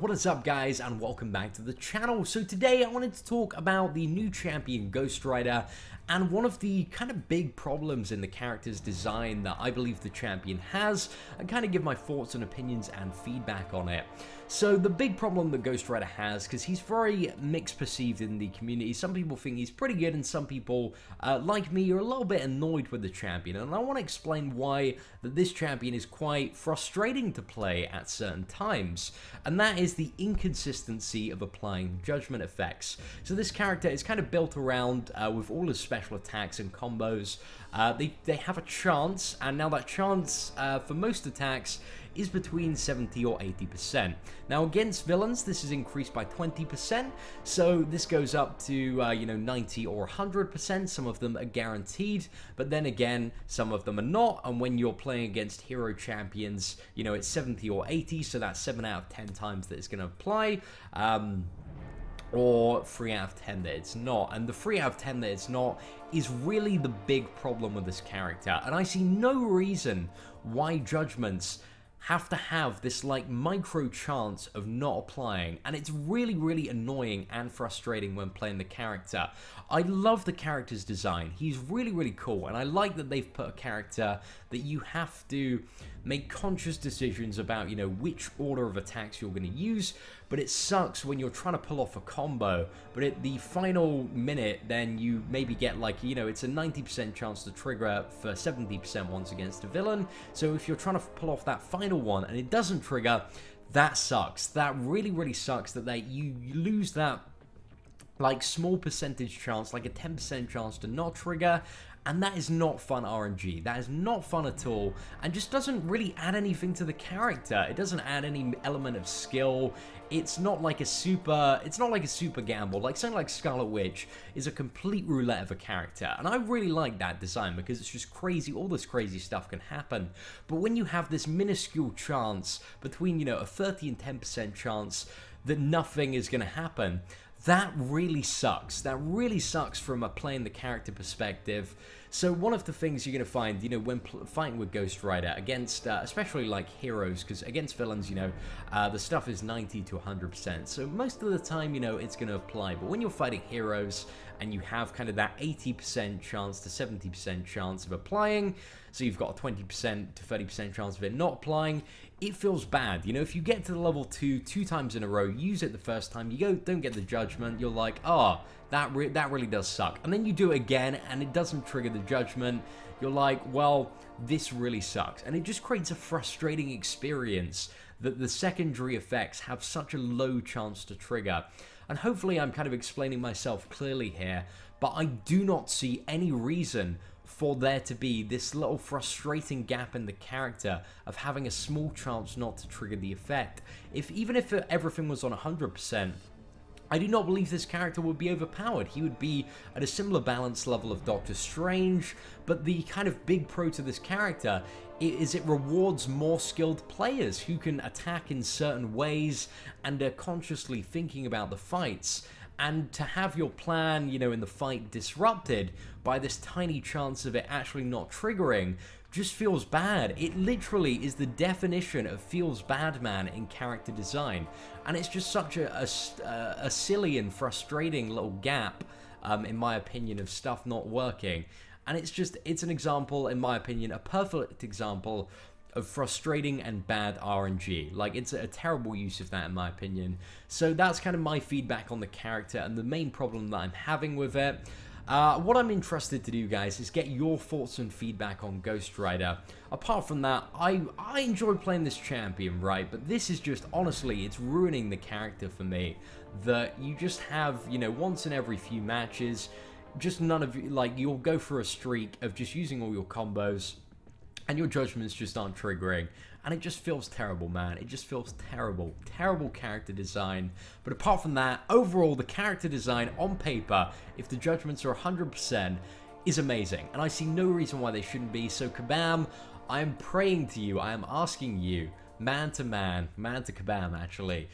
What is up, guys, and welcome back to the channel. So today I wanted to talk about the new champion Ghost Rider and one of the kind of big problems in the character's design that I believe the champion has, and kind of give my thoughts and opinions and feedback on it. So the big problem that Ghost Rider has, because he's very mixed perceived in the community, some people think he's pretty good and some people, like me, are a little bit annoyed with the champion, and I want to explain why that this champion is quite frustrating to play at certain times, and that is the inconsistency of applying judgment effects. So this character is kind of built around, with all his special attacks and combos, they have a chance, and now that chance for most attacks is between 70 or 80%. Now against villains, this is increased by 20%, so this goes up to 90 or 100%. Some of them are guaranteed, but then again, some of them are not, and when you're playing against hero champions, it's 70 or 80, so that's 7 out of 10 times that it's going to apply. Or 3 out of 10 that it's not, and the 3 out of 10 that it's not is really the big problem with this character, and I see no reason why judgments have to have this like micro chance of not applying, and it's really annoying and frustrating when playing the character. I love the character's design. He's really cool, and I like that they've put a character that you have to make conscious decisions about, which order of attacks you're going to use, but it sucks when you're trying to pull off a combo, but at the final minute, then you maybe get like, it's a 90% chance to trigger for 70% once against a villain, so if you're trying to pull off that final one and it doesn't trigger, that sucks. That really sucks that you lose that like small percentage chance, like a 10% chance to not trigger, and that is not fun RNG. That is not fun at all, and just doesn't really add anything to the character. It doesn't add any element of skill. It's not like a super gamble. Like something like Scarlet Witch is a complete roulette of a character, and I really like that design because it's just crazy. All this crazy stuff can happen, but when you have this minuscule chance between a 30 and 10% chance that nothing is going to happen, that really sucks. That really sucks from a playing the character perspective. So one of the things you're going to find, when fighting with Ghost Rider against, especially like heroes, because against villains, the stuff is 90 to 100%. So most of the time, it's going to apply. But when you're fighting heroes and you have kind of that 80% chance to 70% chance of applying, so you've got a 20% to 30% chance of it not applying, it feels bad. If you get to the level 2 times in a row, use it the first time, don't get the judgment, you're like, oh, that really does suck. And then you do it again and it doesn't trigger the judgment, you're like, well, this really sucks. And it just creates a frustrating experience that the secondary effects have such a low chance to trigger. And hopefully I'm kind of explaining myself clearly here, but I do not see any reason for there to be this little frustrating gap in the character of having a small chance not to trigger the effect. Even if everything was on 100%, I do not believe this character would be overpowered. He would be at a similar balance level of Doctor Strange, but the kind of big pro to this character is it rewards more skilled players who can attack in certain ways and are consciously thinking about the fights. And to have your plan, in the fight disrupted by this tiny chance of it actually not triggering just feels bad. It literally is the definition of feels bad, man, in character design. And it's just such a silly and frustrating little gap, in my opinion, of stuff not working. And it's an example, in my opinion, a perfect example of frustrating and bad RNG. Like, it's a terrible use of that, in my opinion. So that's kind of my feedback on the character and the main problem that I'm having with it. What I'm interested to do, guys, is get your thoughts and feedback on Ghost Rider. Apart from that, I enjoy playing this champion, right? But this is just, honestly, it's ruining the character for me. That you just have, once in every few matches, just none of you, like, you'll go for a streak of just using all your combos, and your judgments just aren't triggering, and it just feels terrible, man. It just feels terrible. Terrible character design. But apart from that, overall, the character design on paper, if the judgments are 100%, is amazing, and I see no reason why they shouldn't be. So Kabam, I am praying to you, I am asking you, man to Kabam, actually,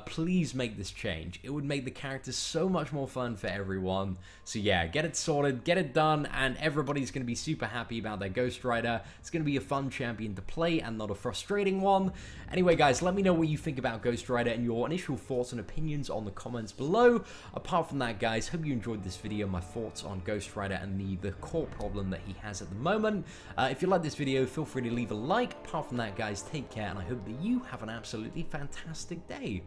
please make this change. It would make the character so much more fun for everyone. So yeah, get it sorted, get it done, and everybody's going to be super happy about their Ghost Rider. It's going to be a fun champion to play and not a frustrating one. Anyway guys, let me know what you think about Ghost Rider and your initial thoughts and opinions on the comments below. Apart from that guys, hope you enjoyed this video, my thoughts on Ghost Rider and the core problem that he has at the moment. If you like this video, feel free to leave a like. Apart from that guys, take care, and I hope that you have an absolutely fantastic day.